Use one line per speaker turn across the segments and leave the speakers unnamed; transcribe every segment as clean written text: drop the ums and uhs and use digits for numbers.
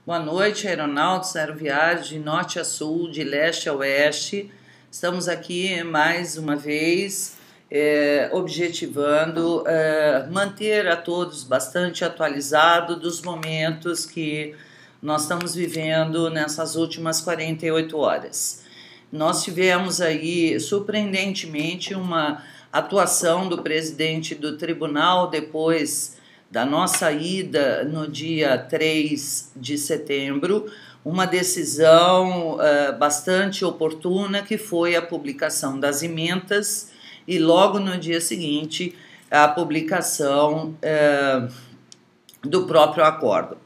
Boa noite, aeronautas, aeroviários de norte a sul, de leste a oeste. Estamos aqui mais uma vez objetivando manter a todos bastante atualizados dos momentos que nós estamos vivendo nessas últimas 48 horas. Nós tivemos aí, surpreendentemente, uma atuação do presidente do tribunal depois da nossa ida no dia 3 de setembro, uma decisão bastante oportuna, que foi a publicação das emendas e logo no dia seguinte a publicação do próprio acordo.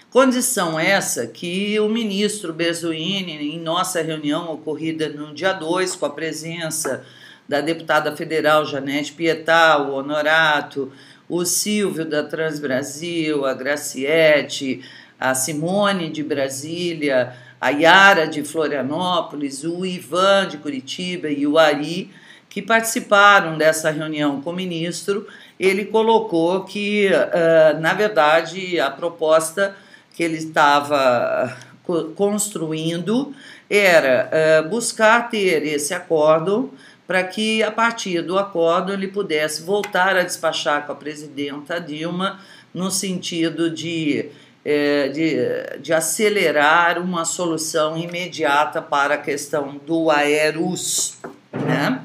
Condição essa que o ministro Bezoini, em nossa reunião ocorrida no dia 2, com a presença da deputada federal Janete Pietá, o Honorato, o Silvio da Transbrasil, a Graciete, a Simone de Brasília, a Yara de Florianópolis, o Ivan de Curitiba e o Ari, que participaram dessa reunião com o ministro. Ele colocou que, na verdade, a proposta que ele estava construindo era buscar ter esse acordo para que, a partir do acordo, ele pudesse voltar a despachar com a presidenta Dilma no sentido de acelerar uma solução imediata para a questão do Aerus, né?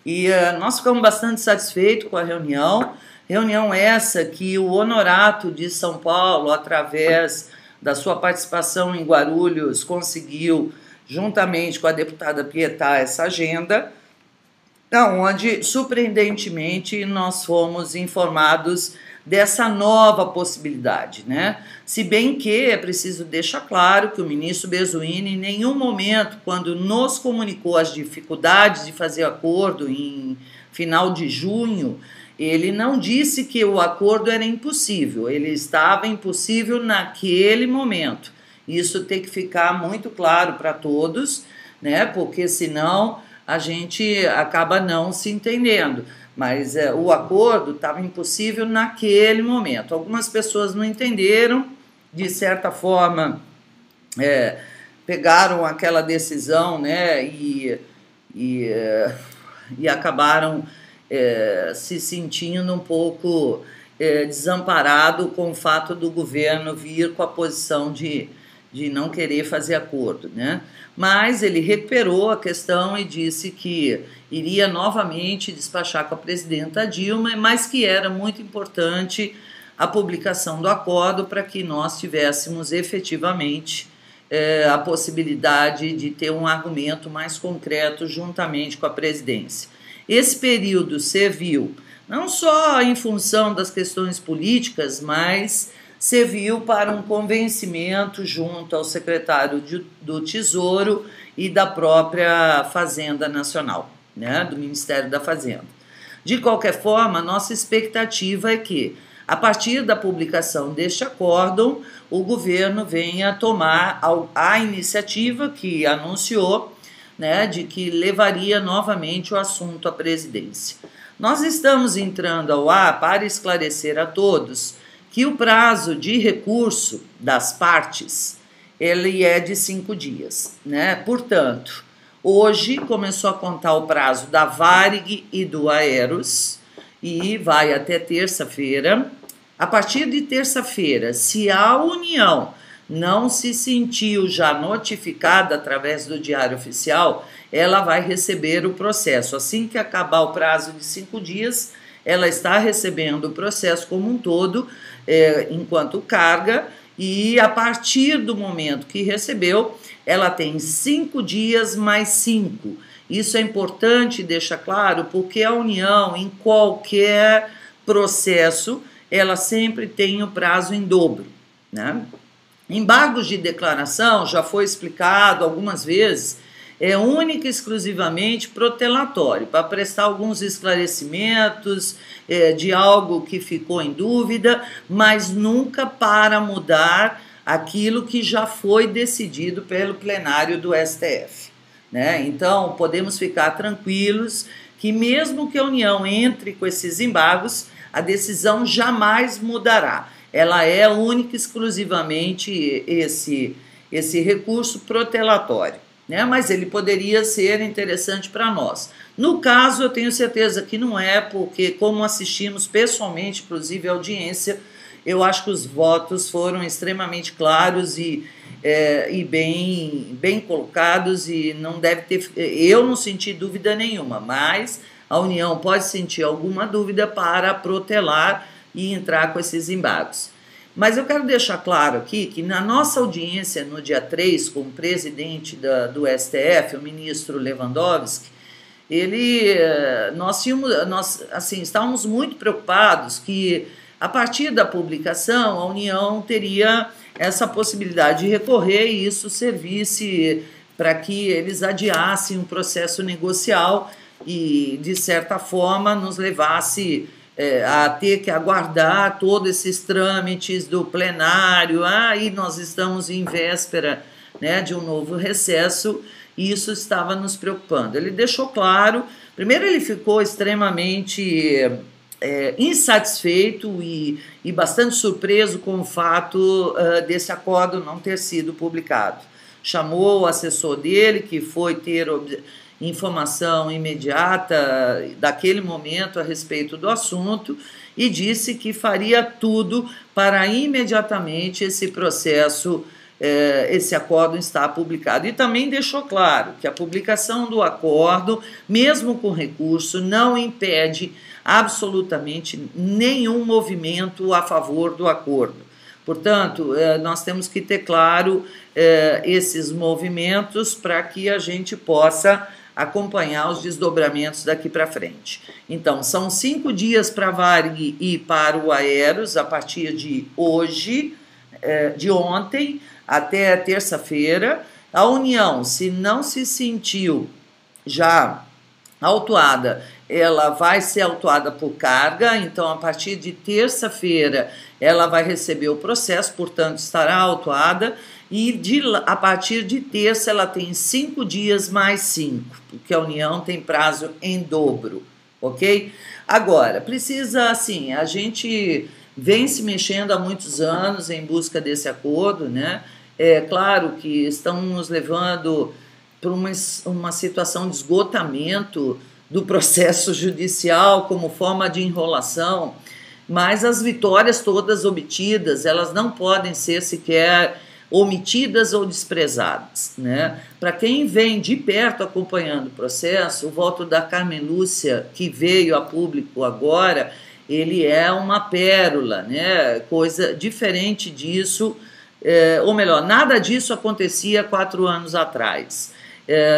E nós ficamos bastante satisfeitos com a reunião essa que o Honorato de São Paulo, através da sua participação em Guarulhos, conseguiu, juntamente com a deputada Pietá, essa agenda, onde, surpreendentemente, nós fomos informados dessa nova possibilidade, né? Se bem que é preciso deixar claro que o ministro Bezoini, em nenhum momento, quando nos comunicou as dificuldades de fazer acordo em final de junho, ele não disse que o acordo era impossível, ele estava impossível naquele momento. Isso tem que ficar muito claro para todos, né? Porque senão a gente acaba não se entendendo, mas o acordo estava impossível naquele momento. Algumas pessoas não entenderam, de certa forma pegaram aquela decisão, né, e acabaram se sentindo um pouco desamparado com o fato do governo vir com a posição de não querer fazer acordo, né? Mas ele recuperou a questão e disse que iria novamente despachar com a presidenta Dilma, mas que era muito importante a publicação do acordo para que nós tivéssemos efetivamente a possibilidade de ter um argumento mais concreto juntamente com a presidência. Esse período serviu não só em função das questões políticas, mas serviu para um convencimento junto ao secretário do Tesouro e da própria Fazenda Nacional, né, do Ministério da Fazenda. De qualquer forma, nossa expectativa é que, a partir da publicação deste acórdão, o governo venha tomar a iniciativa que anunciou, né, de que levaria novamente o assunto à presidência. Nós estamos entrando ao ar para esclarecer a todos que o prazo de recurso das partes, ele é de 5 dias, né? Portanto, hoje começou a contar o prazo da Varig e do Aeros e vai até terça-feira. A partir de terça-feira, se a União não se sentiu já notificada através do Diário Oficial, ela vai receber o processo. Assim que acabar o prazo de 5 dias, ela está recebendo o processo como um todo, enquanto carga, e a partir do momento que recebeu, ela tem 5 dias mais 5. Isso é importante deixar claro, porque a União, em qualquer processo, ela sempre tem o prazo em dobro, né? Embargos de declaração, já foi explicado algumas vezes, é única e exclusivamente protelatório, para prestar alguns esclarecimentos de algo que ficou em dúvida, mas nunca para mudar aquilo que já foi decidido pelo plenário do STF, né? Então, podemos ficar tranquilos que mesmo que a União entre com esses embargos, a decisão jamais mudará. ela é única e exclusivamente esse recurso protelatório, né? Mas ele poderia ser interessante para nós. No caso, eu tenho certeza que não é, porque como assistimos pessoalmente, inclusive a audiência, eu acho que os votos foram extremamente claros e bem colocados, e não deve ter. Eu não senti dúvida nenhuma, mas a União pode sentir alguma dúvida para protelar e entrar com esses embargos. Mas eu quero deixar claro aqui que na nossa audiência no dia 3 com o presidente do STF, o ministro Lewandowski, nós assim, estávamos muito preocupados que a partir da publicação a União teria essa possibilidade de recorrer e isso servisse para que eles adiassem um processo negocial e, de certa forma, nos levasse a ter que aguardar todos esses trâmites do plenário. Aí nós estamos em véspera, né, de um novo recesso e isso estava nos preocupando. Ele deixou claro, primeiro ele ficou extremamente insatisfeito e bastante surpreso com o fato desse acordo não ter sido publicado. Chamou o assessor dele, que foi ter informação imediata daquele momento a respeito do assunto, e disse que faria tudo para imediatamente esse processo, esse acordo estar publicado. E também deixou claro que a publicação do acordo, mesmo com recurso, não impede absolutamente nenhum movimento a favor do acordo. Portanto, nós temos que ter claro esses movimentos para que a gente possa acompanhar os desdobramentos daqui para frente. Então, são 5 dias para a Varig e para o Aeros, a partir de hoje, de ontem até terça-feira. A União, se não se sentiu já autuada, ela vai ser autuada por carga, então a partir de terça-feira ela vai receber o processo, portanto estará autuada, e a partir de terça ela tem 5 dias mais 5, porque a União tem prazo em dobro, ok? Agora, precisa, assim, a gente vem se mexendo há muitos anos em busca desse acordo, né? É claro que estão nos levando para uma situação de esgotamento do processo judicial como forma de enrolação, mas as vitórias todas obtidas, elas não podem ser sequer omitidas ou desprezadas, né? Para quem vem de perto acompanhando o processo, o voto da Carmen Lúcia, que veio a público agora, ele é uma pérola, né? Coisa diferente disso, ou melhor, nada disso acontecia 4 anos atrás.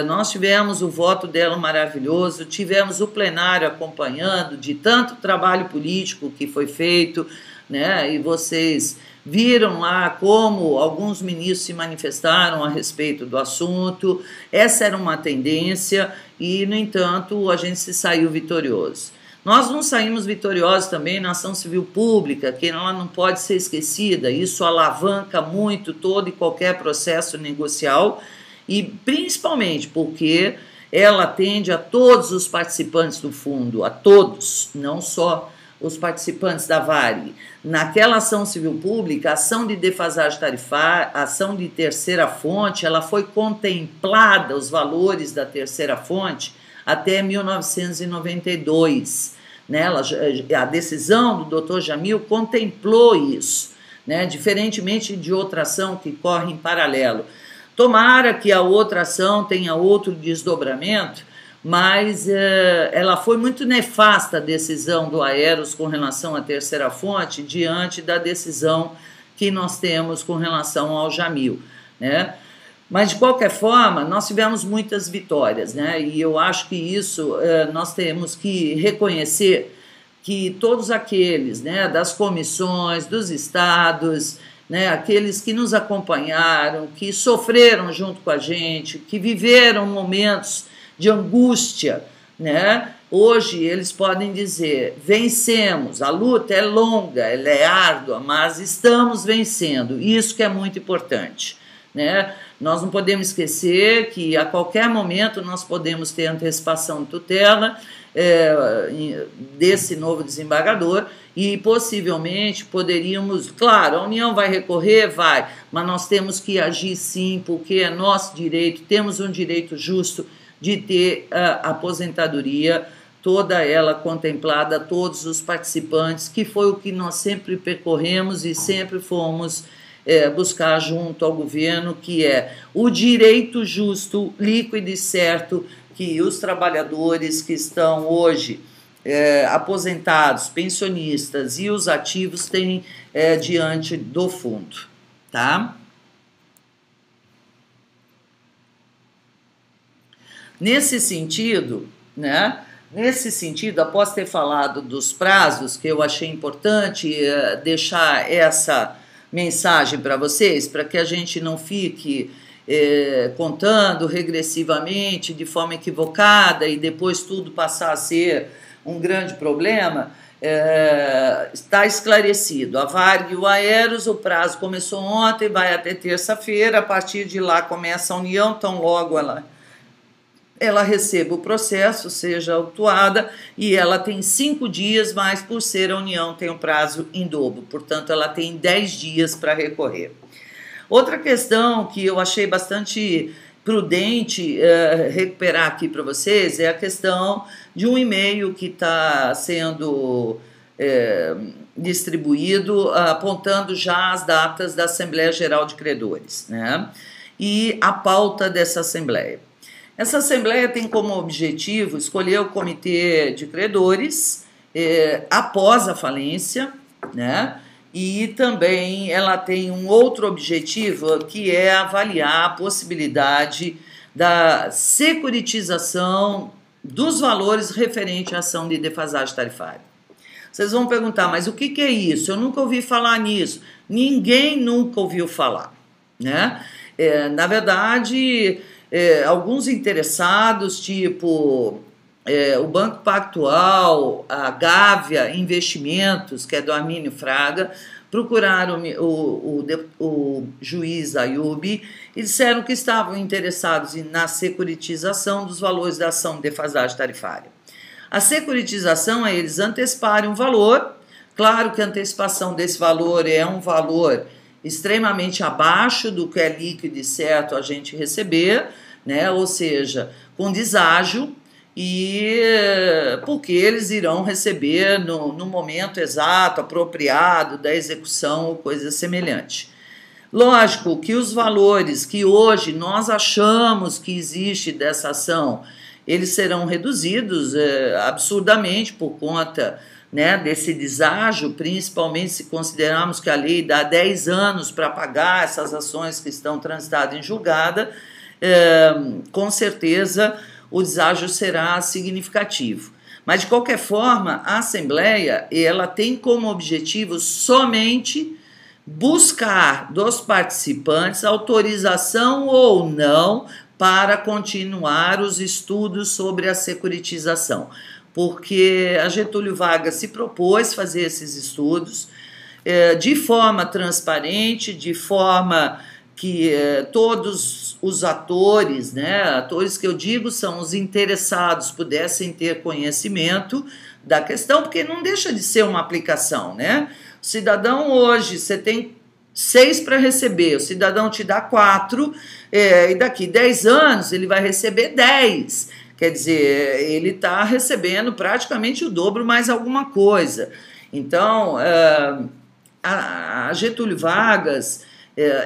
Nós tivemos o voto dela maravilhoso, tivemos o plenário acompanhando de tanto trabalho político que foi feito, né? E vocês viram lá como alguns ministros se manifestaram a respeito do assunto. Essa era uma tendência e, no entanto, a gente se saiu vitorioso. Nós não saímos vitoriosos também na ação civil pública, que ela não pode ser esquecida. Isso alavanca muito todo e qualquer processo negocial, e principalmente porque ela atende a todos os participantes do fundo, a todos, não só os participantes da Varig. Naquela ação civil pública, a ação de defasagem tarifária, a ação de terceira fonte, ela foi contemplada, os valores da terceira fonte, até 1992. Né? A decisão do Dr. Jamil contemplou isso, né? Diferentemente de outra ação que corre em paralelo. Tomara que a outra ação tenha outro desdobramento, mas ela foi muito nefasta, a decisão do Aeros com relação à terceira fonte, diante da decisão que nós temos com relação ao Jamil, né? Mas, de qualquer forma, nós tivemos muitas vitórias, né? E eu acho que isso nós temos que reconhecer que todos aqueles, né, das comissões, dos estados, né, aqueles que nos acompanharam, que sofreram junto com a gente, que viveram momentos de angústia, né? Hoje eles podem dizer, vencemos, a luta é longa, ela é árdua, mas estamos vencendo, isso que é muito importante, né? Nós não podemos esquecer que a qualquer momento nós podemos ter antecipação de tutela desse novo desembargador, e possivelmente poderíamos, claro, a União vai recorrer, vai, mas nós temos que agir sim, porque é nosso direito, temos um direito justo de ter a aposentadoria, toda ela contemplada a todos os participantes, que foi o que nós sempre percorremos e sempre fomos buscar junto ao governo, que é o direito justo, líquido e certo, que os trabalhadores que estão hoje aposentados, pensionistas e os ativos têm diante do fundo, tá? Nesse sentido, né? Nesse sentido, após ter falado dos prazos, que eu achei importante deixar essa mensagem para vocês, para que a gente não fique contando regressivamente, de forma equivocada, e depois tudo passar a ser um grande problema, está esclarecido. A Varg e o Aeros, o prazo começou ontem, vai até terça-feira, a partir de lá começa a União, tão logo ela receba o processo, seja autuada, e ela tem 5 dias, mas por ser a União tem um prazo em dobro, portanto ela tem 10 dias para recorrer. Outra questão que eu achei bastante prudente recuperar aqui para vocês é a questão de um e-mail que está sendo distribuído, apontando já as datas da Assembleia Geral de Credores, né? E a pauta dessa Assembleia. Essa Assembleia tem como objetivo escolher o Comitê de Credores após a falência, né? E também ela tem um outro objetivo, que é avaliar a possibilidade da securitização dos valores referente à ação de defasagem tarifária. Vocês vão perguntar, mas o que é isso? Eu nunca ouvi falar nisso. Ninguém nunca ouviu falar, né? Na verdade, alguns interessados, tipo o Banco Pactual, a Gávea Investimentos, que é do Armínio Fraga, procuraram o juiz Ayub e disseram que estavam interessados na securitização dos valores da ação de defasagem tarifária. A securitização é eles anteciparem um valor, claro que a antecipação desse valor é um valor extremamente abaixo do que é líquido e certo a gente receber, né? Ou seja, com deságio, e porque eles irão receber no momento exato, apropriado da execução ou coisa semelhante. Lógico que os valores que hoje nós achamos que existe dessa ação, eles serão reduzidos absurdamente por conta, né, desse deságio, principalmente se considerarmos que a lei dá 10 anos para pagar essas ações que estão transitadas em julgada, com certeza o deságio será significativo. Mas, de qualquer forma, a Assembleia ela tem como objetivo somente buscar dos participantes autorização ou não para continuar os estudos sobre a securitização, porque a Getúlio Vargas se propôs fazer esses estudos de forma transparente, de forma que todos os atores, né, atores que eu digo são os interessados, pudessem ter conhecimento da questão, porque não deixa de ser uma aplicação, né? O cidadão hoje, você tem 6 para receber, o cidadão te dá 4, e daqui 10 anos ele vai receber 10. Quer dizer, ele está recebendo praticamente o dobro mais alguma coisa. Então, a Getúlio Vargas,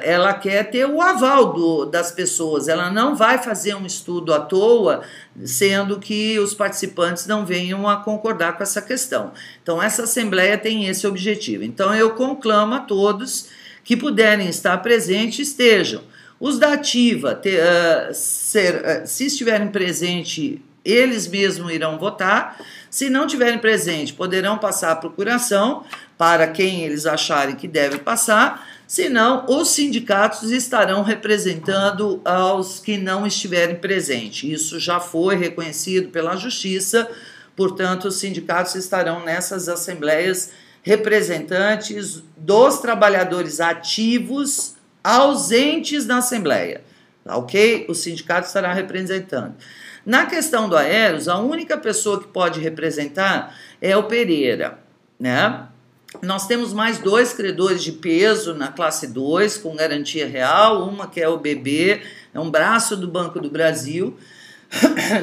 ela quer ter o aval das pessoas, ela não vai fazer um estudo à toa, sendo que os participantes não venham a concordar com essa questão. Então, essa Assembleia tem esse objetivo. Então, eu conclamo a todos que puderem estar presentes, estejam. Os da ativa, se estiverem presentes, eles mesmos irão votar. Se não tiverem presente, poderão passar a procuração para quem eles acharem que deve passar. Senão, os sindicatos estarão representando aos que não estiverem presentes. Isso já foi reconhecido pela Justiça, portanto, os sindicatos estarão nessas assembleias representantes dos trabalhadores ativos ausentes na Assembleia, ok? O sindicato estará representando. Na questão do Aeros, a única pessoa que pode representar é o Pereira, né? Nós temos mais 2 credores de peso na classe 2, com garantia real, uma que é o BB, é um braço do Banco do Brasil,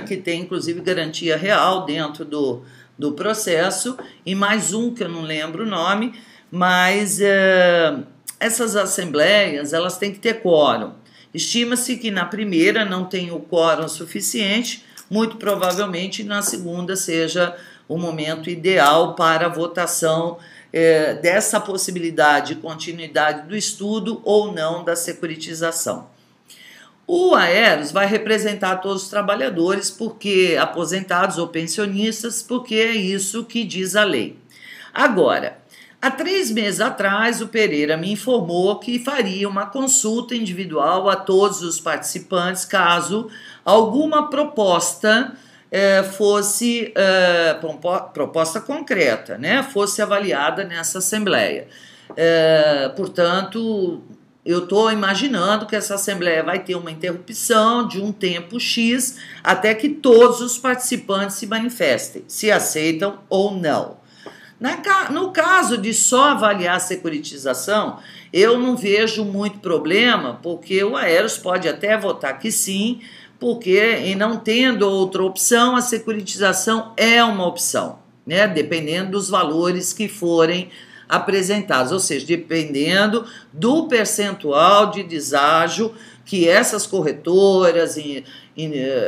que tem inclusive garantia real dentro do processo, e mais um que eu não lembro o nome, mas essas assembleias elas têm que ter quórum. Estima-se que na primeira não tem o quórum suficiente, muito provavelmente na segunda seja o momento ideal para a votação dessa possibilidade de continuidade do estudo ou não da securitização. O Aeros vai representar todos os trabalhadores, porque aposentados ou pensionistas, porque é isso que diz a lei. Agora, há 3 meses atrás, o Pereira me informou que faria uma consulta individual a todos os participantes, caso alguma proposta fosse, proposta concreta, né, fosse avaliada nessa Assembleia. Portanto, eu estou imaginando que essa Assembleia vai ter uma interrupção de um tempo X até que todos os participantes se manifestem, se aceitam ou não. No caso de só avaliar a securitização, eu não vejo muito problema, porque o Aeros pode até votar que sim, porque, em não tendo outra opção, a securitização é uma opção, né? Dependendo dos valores que forem apresentados, ou seja, dependendo do percentual de deságio que essas corretoras,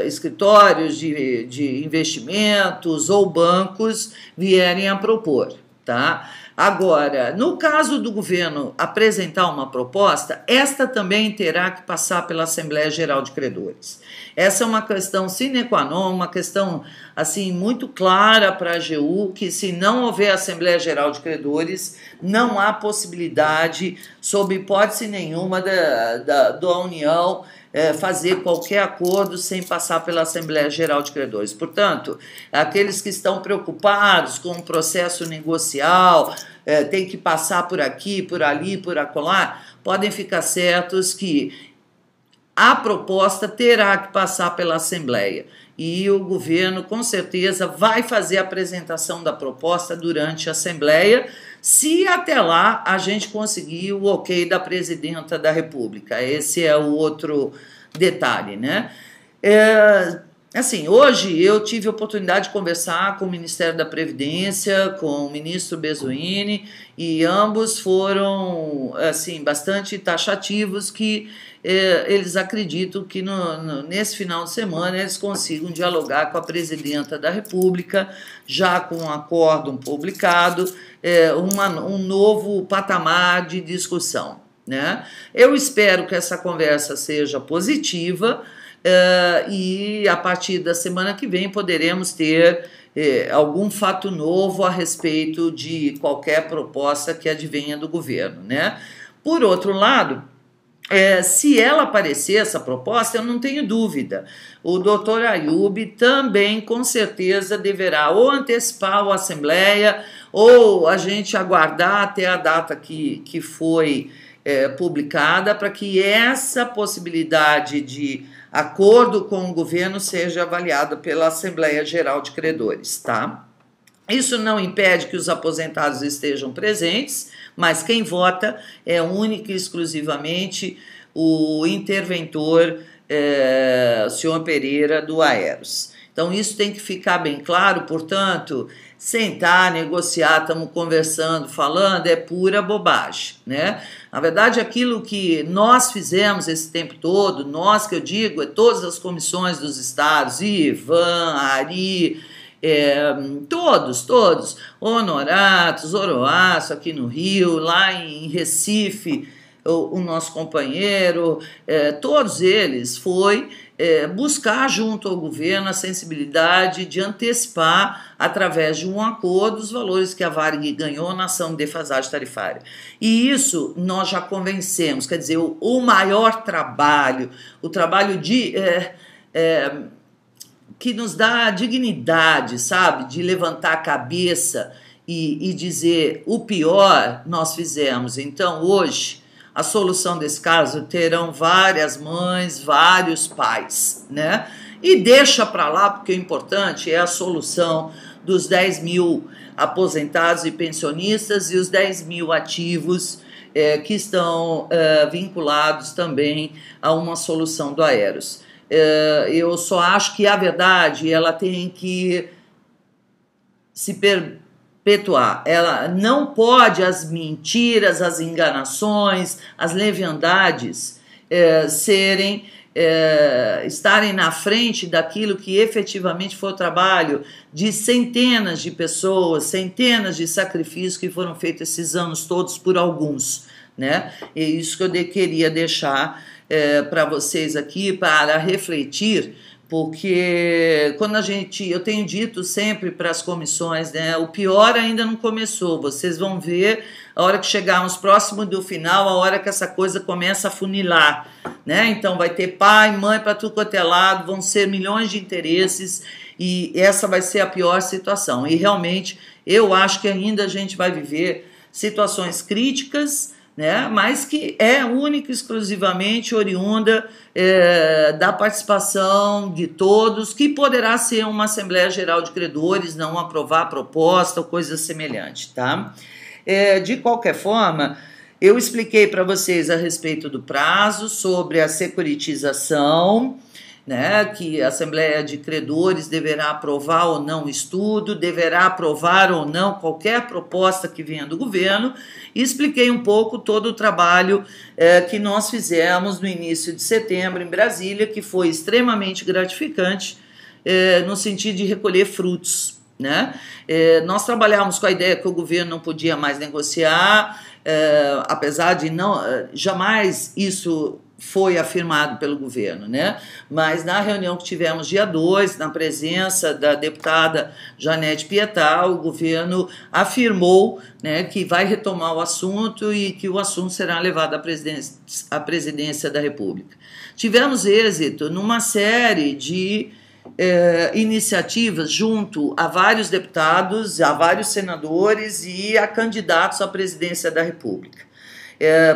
escritórios de investimentos ou bancos vierem a propor, tá? Agora, no caso do governo apresentar uma proposta, esta também terá que passar pela Assembleia Geral de Credores. Essa é uma questão sine qua non, uma questão assim muito clara para a AGU, que se não houver Assembleia Geral de Credores, não há possibilidade, sob hipótese nenhuma, da União fazer qualquer acordo sem passar pela Assembleia Geral de Credores. Portanto, aqueles que estão preocupados com o processo negocial, tem que passar por aqui, por ali, por acolá, podem ficar certos que a proposta terá que passar pela Assembleia e o governo com certeza vai fazer a apresentação da proposta durante a Assembleia, se até lá a gente conseguir o ok da Presidenta da República. Esse é o outro detalhe, né? Assim, hoje eu tive a oportunidade de conversar com o Ministério da Previdência, com o ministro Bezoini, e ambos foram assim, bastante taxativos que eles acreditam que nesse final de semana eles consigam dialogar com a Presidenta da República, já com um acórdão publicado, um novo patamar de discussão, né? Eu espero que essa conversa seja positiva, e a partir da semana que vem poderemos ter algum fato novo a respeito de qualquer proposta que advenha do governo, né? Por outro lado, se ela aparecer, essa proposta, eu não tenho dúvida, o doutor Ayub também com certeza deverá ou antecipar a Assembleia ou a gente aguardar até a data que foi publicada para que essa possibilidade de acordo com o governo seja avaliado pela Assembleia Geral de Credores, tá? Isso não impede que os aposentados estejam presentes, mas quem vota é única e exclusivamente o interventor, o senhor Pereira, do Aeros. Então, isso tem que ficar bem claro, portanto, sentar, negociar, estamos conversando, falando, é pura bobagem, né? Na verdade, aquilo que nós fizemos esse tempo todo, nós que eu digo, todas as comissões dos estados, Ivan, Ari, todos, Honoratos, Oroaço aqui no Rio, lá em Recife, o nosso companheiro, todos eles foi buscar junto ao governo a sensibilidade de antecipar, através de um acordo, os valores que a Varig ganhou na ação de defasagem tarifária. E isso nós já convencemos, quer dizer, o maior trabalho, o trabalho que nos dá dignidade, sabe, de levantar a cabeça e dizer o pior nós fizemos. Então, hoje, a solução desse caso terão várias mães, vários pais, né? E deixa para lá, porque o importante é a solução dos 10 mil aposentados e pensionistas e os 10 mil ativos que estão vinculados também a uma solução do Aeros. Eu só acho que a verdade ela tem que se perpetuar. Ela não pode as mentiras, as enganações, as leviandades estarem na frente daquilo que efetivamente foi o trabalho de centenas de pessoas, centenas de sacrifícios que foram feitos esses anos todos por alguns, né? E é isso que eu queria deixar para vocês aqui, para refletir, porque quando eu tenho dito sempre para as comissões, né, o pior ainda não começou, vocês vão ver a hora que chegarmos próximo do final, a hora que essa coisa começa a funilar, né? Então vai ter pai, mãe para tudo quanto é lado, vão ser milhões de interesses e essa vai ser a pior situação. E realmente eu acho que ainda a gente vai viver situações críticas, né, mas que é única e exclusivamente oriunda da participação de todos, que poderá ser uma Assembleia Geral de Credores, não aprovar proposta ou coisa semelhante, tá? De qualquer forma, eu expliquei para vocês a respeito do prazo, sobre a securitização, né, que a Assembleia de Credores deverá aprovar ou não o estudo, deverá aprovar ou não qualquer proposta que venha do governo, e expliquei um pouco todo o trabalho que nós fizemos no início de setembro em Brasília, que foi extremamente gratificante no sentido de recolher frutos, né? Nós trabalhávamos com a ideia que o governo não podia mais negociar, apesar de jamais isso foi afirmado pelo governo, né? Mas na reunião que tivemos dia 2, na presença da deputada Janete Pietá, o governo afirmou, né, que vai retomar o assunto e que o assunto será levado à presidência da República. Tivemos êxito numa série de iniciativas junto a vários deputados, a vários senadores e a candidatos à presidência da República.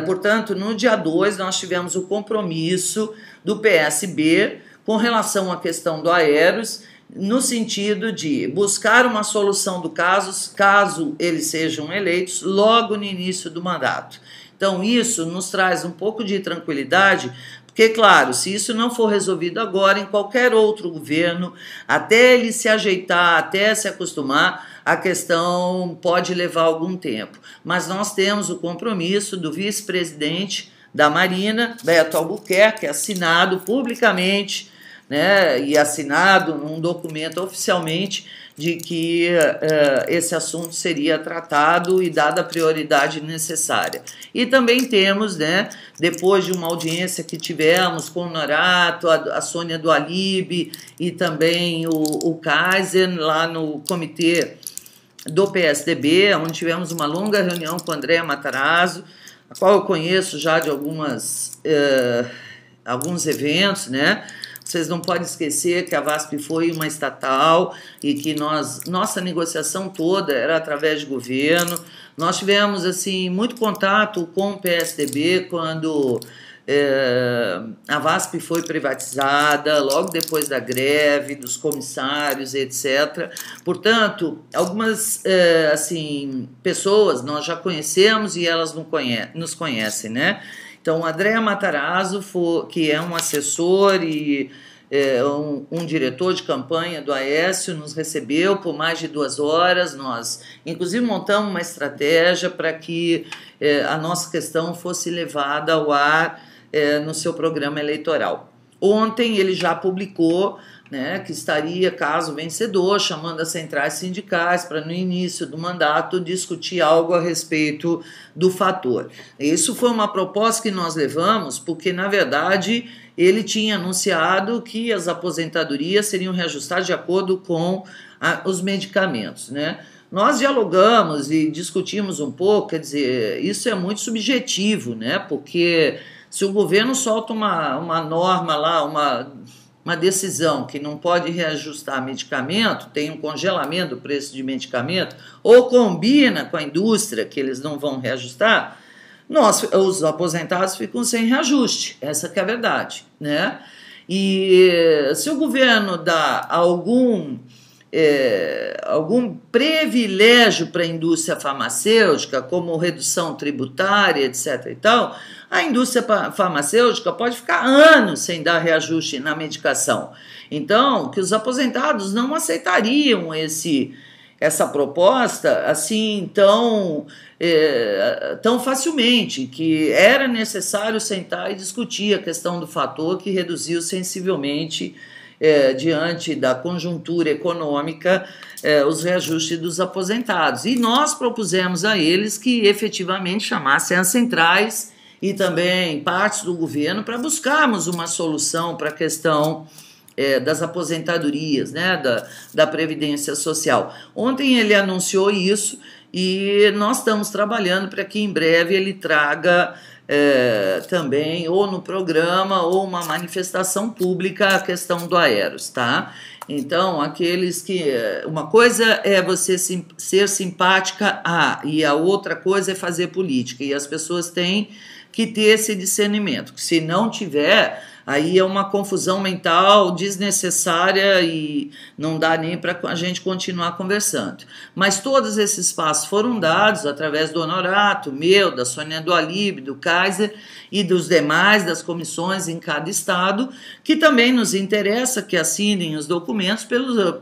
Portanto, no dia 2, nós tivemos o compromisso do PSB com relação à questão do Aeros, no sentido de buscar uma solução do caso eles sejam eleitos, logo no início do mandato. Então, isso nos traz um pouco de tranquilidade, porque, claro, se isso não for resolvido agora, em qualquer outro governo, até ele se ajeitar, até se acostumar, a questão pode levar algum tempo. Mas nós temos o compromisso do vice-presidente da Marina, Beto Albuquerque, assinado publicamente, né, e assinado num documento oficialmente de que esse assunto seria tratado e dada a prioridade necessária. E também temos, né, depois de uma audiência que tivemos com o Norato, a Sônia do Alibe e também o Kaiser, lá no comitê do PSDB, onde tivemos uma longa reunião com a Andréa Matarazzo, a qual eu conheço já de alguns eventos, né? Vocês não podem esquecer que a VASP foi uma estatal e que nossa negociação toda era através de governo. Nós tivemos assim muito contato com o PSDB quando a VASP foi privatizada, logo depois da greve, dos comissários, etc. Portanto, algumas pessoas nós já conhecemos e elas nos conhecem, né? Então, Andréa Matarazzo, que é um assessor e um diretor de campanha do Aécio, nos recebeu por mais de 2 horas. Nós, inclusive, montamos uma estratégia para que a nossa questão fosse levada ao ar no seu programa eleitoral. Ontem ele já publicou, né, que estaria, caso vencedor, chamando as centrais sindicais para, no início do mandato, discutir algo a respeito do fator. Isso foi uma proposta que nós levamos porque, na verdade, ele tinha anunciado que as aposentadorias seriam reajustadas de acordo com os medicamentos, né? Nós dialogamos e discutimos um pouco, quer dizer, isso é muito subjetivo, né? Porque se o governo solta uma norma lá, uma decisão que não pode reajustar medicamento, tem um congelamento do preço de medicamento, ou combina com a indústria que eles não vão reajustar, os aposentados ficam sem reajuste, essa que é a verdade, né? E se o governo dá algum algum privilégio para a indústria farmacêutica, como redução tributária, etc. e tal, a indústria farmacêutica pode ficar anos sem dar reajuste na medicação. Então, que os aposentados não aceitariam essa proposta assim tão facilmente, que era necessário sentar e discutir a questão do fator que reduziu sensivelmente diante da conjuntura econômica, os reajustes dos aposentados. E nós propusemos a eles que efetivamente chamassem as centrais e também partes do governo para buscarmos uma solução para a questão das aposentadorias, né, da Previdência Social. Ontem ele anunciou isso e nós estamos trabalhando para que em breve ele traga também, ou no programa, ou uma manifestação pública, a questão do Aeros, tá? Então, aqueles que... Uma coisa é você ser simpática e a outra coisa é fazer política, e as pessoas têm que ter esse discernimento, que se não tiver, aí é uma confusão mental desnecessária e não dá nem para a gente continuar conversando. Mas todos esses passos foram dados através do Honorato, meu, da Sônia do Alib, do Kaiser e dos demais das comissões em cada estado, que também nos interessa que assinem os documentos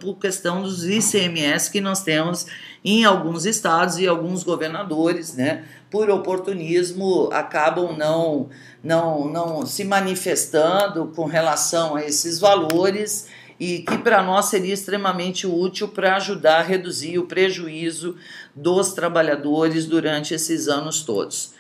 por questão dos ICMS que nós temos em alguns estados, e alguns governadores, né, por oportunismo, acabam não se manifestando com relação a esses valores, e que para nós seria extremamente útil para ajudar a reduzir o prejuízo dos trabalhadores durante esses anos todos.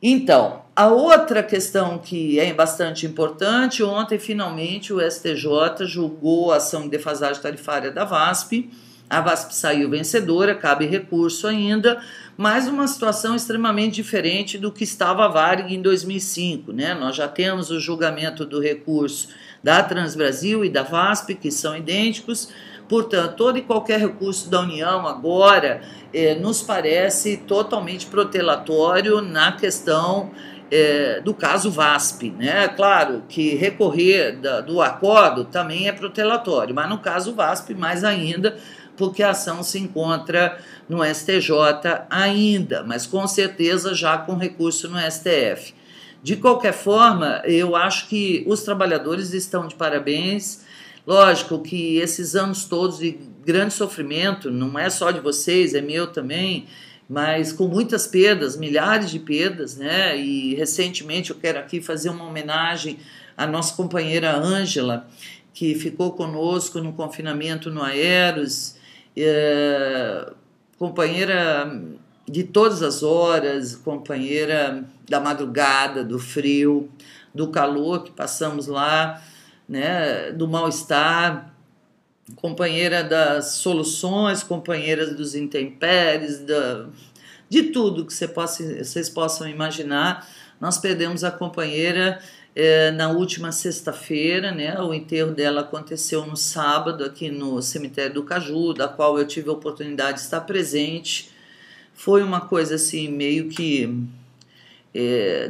Então, a outra questão que é bastante importante, ontem finalmente o STJ julgou a ação de defasagem tarifária da VASP. A VASP saiu vencedora, cabe recurso ainda, mas uma situação extremamente diferente do que estava a Varig em 2005, né? Nós já temos o julgamento do recurso da Transbrasil e da VASP, que são idênticos, portanto, todo e qualquer recurso da União agora nos parece totalmente protelatório na questão do caso VASP, né? Claro que recorrer do acordo também é protelatório, mas no caso VASP mais ainda, porque a ação se encontra no STJ ainda, mas com certeza já com recurso no STF. De qualquer forma, eu acho que os trabalhadores estão de parabéns. Lógico que esses anos todos de grande sofrimento, não é só de vocês, é meu também, mas com muitas perdas, milhares de perdas, né? E recentemente eu quero aqui fazer uma homenagem à nossa companheira Ângela, que ficou conosco no confinamento no Aeros, companheira de todas as horas, companheira da madrugada, do frio, do calor que passamos lá, né, do mal-estar, companheira das soluções, companheira dos intempéries, de tudo que vocês possam imaginar. Nós perdemos a companheira na última sexta-feira, né? O enterro dela aconteceu no sábado aqui no cemitério do Caju, da qual eu tive a oportunidade de estar presente. Foi uma coisa assim meio que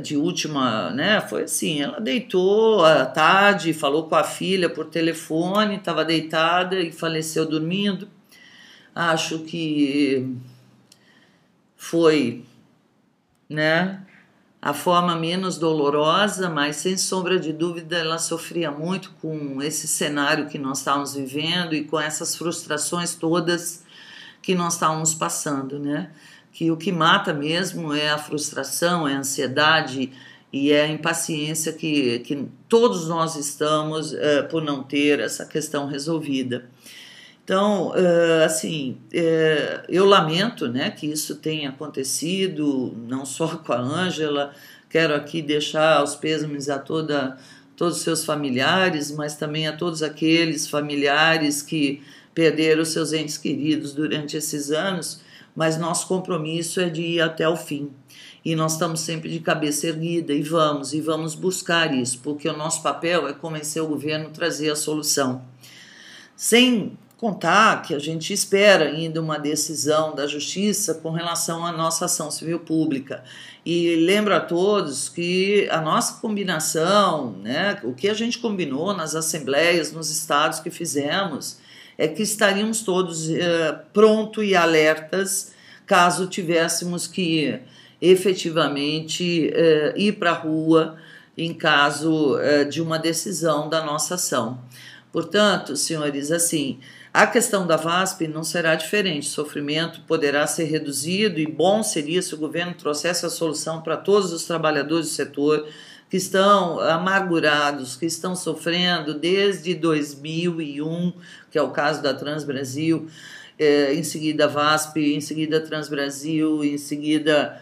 de última, né? Foi assim, ela deitou à tarde, falou com a filha por telefone, estava deitada e faleceu dormindo. Acho que foi, né, a forma menos dolorosa, mas sem sombra de dúvida ela sofria muito com esse cenário que nós estávamos vivendo e com essas frustrações todas que nós estávamos passando, né? Que o que mata mesmo é a frustração, é a ansiedade e é a impaciência que todos nós estamos por não ter essa questão resolvida. Então, assim, eu lamento, né, que isso tenha acontecido, não só com a Ângela. Quero aqui deixar os pêsames a todos os seus familiares, mas também a todos aqueles familiares que perderam seus entes queridos durante esses anos, mas nosso compromisso é de ir até o fim. E nós estamos sempre de cabeça erguida e vamos buscar isso, porque o nosso papel é convencer o governo a trazer a solução. Sem contar que a gente espera ainda uma decisão da Justiça com relação à nossa ação civil pública. E lembro a todos que a nossa combinação, né, o que a gente combinou nas assembleias, nos estados que fizemos, é que estaríamos todos prontos e alertas caso tivéssemos que efetivamente ir para a rua em caso de uma decisão da nossa ação. Portanto, senhores, assim, a questão da VASP não será diferente, o sofrimento poderá ser reduzido e bom seria se o governo trouxesse a solução para todos os trabalhadores do setor que estão amargurados, que estão sofrendo desde 2001, que é o caso da Transbrasil, em seguida a VASP, em seguida a Transbrasil, em seguida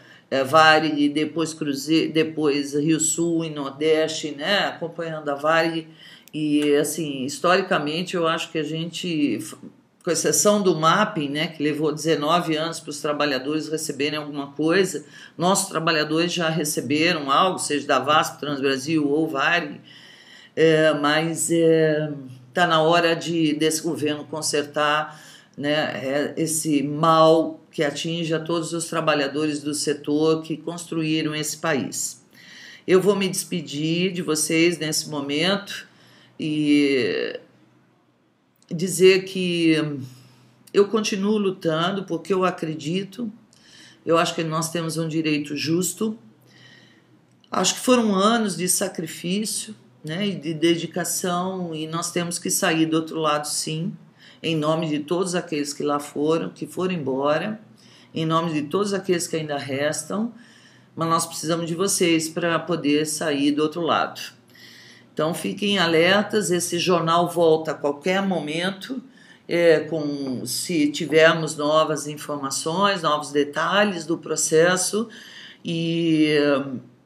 Varig, depois Cruzeiro, depois Rio Sul e Nordeste, né, acompanhando a Varig. E, assim, historicamente, eu acho que a gente, com exceção do mapping, né, que levou 19 anos para os trabalhadores receberem alguma coisa, nossos trabalhadores já receberam algo, seja da VASP, Transbrasil ou Varig, mas está na hora desse governo consertar, né, esse mal que atinge a todos os trabalhadores do setor que construíram esse país. Eu vou me despedir de vocês nesse momento e dizer que eu continuo lutando porque eu acredito, eu acho que nós temos um direito justo, acho que foram anos de sacrifício, né, e de dedicação, e nós temos que sair do outro lado sim, em nome de todos aqueles que lá foram, que foram embora, em nome de todos aqueles que ainda restam, mas nós precisamos de vocês para poder sair do outro lado. Então fiquem alertas, esse jornal volta a qualquer momento, se tivermos novas informações, novos detalhes do processo, e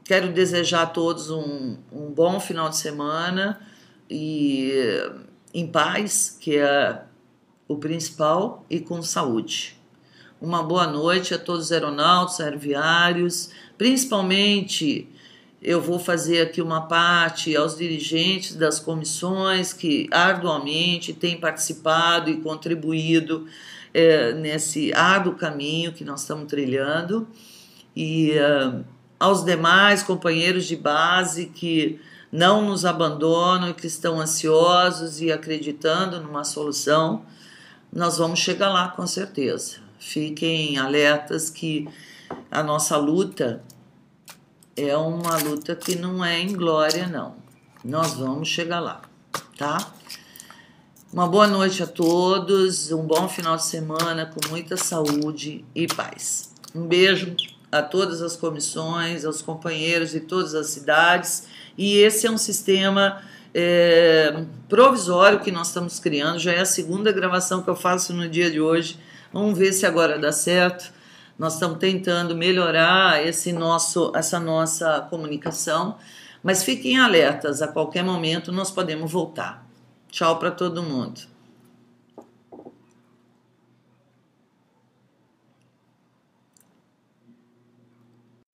quero desejar a todos um bom final de semana e em paz, que é o principal, e com saúde. Uma boa noite a todos os aeronautas, aeroviários, principalmente eu vou fazer aqui uma parte aos dirigentes das comissões que arduamente têm participado e contribuído nesse árduo caminho que nós estamos trilhando, e aos demais companheiros de base que não nos abandonam e que estão ansiosos e acreditando numa solução. Nós vamos chegar lá com certeza. Fiquem alertas que a nossa luta é uma luta que não é inglória, não. Nós vamos chegar lá, tá? Uma boa noite a todos, um bom final de semana com muita saúde e paz. Um beijo a todas as comissões, aos companheiros de todas as cidades. E esse é um sistema provisório que nós estamos criando. Já é a segunda gravação que eu faço no dia de hoje. Vamos ver se agora dá certo. Nós estamos tentando melhorar essa nossa comunicação, mas fiquem alertas, a qualquer momento nós podemos voltar. Tchau para todo mundo.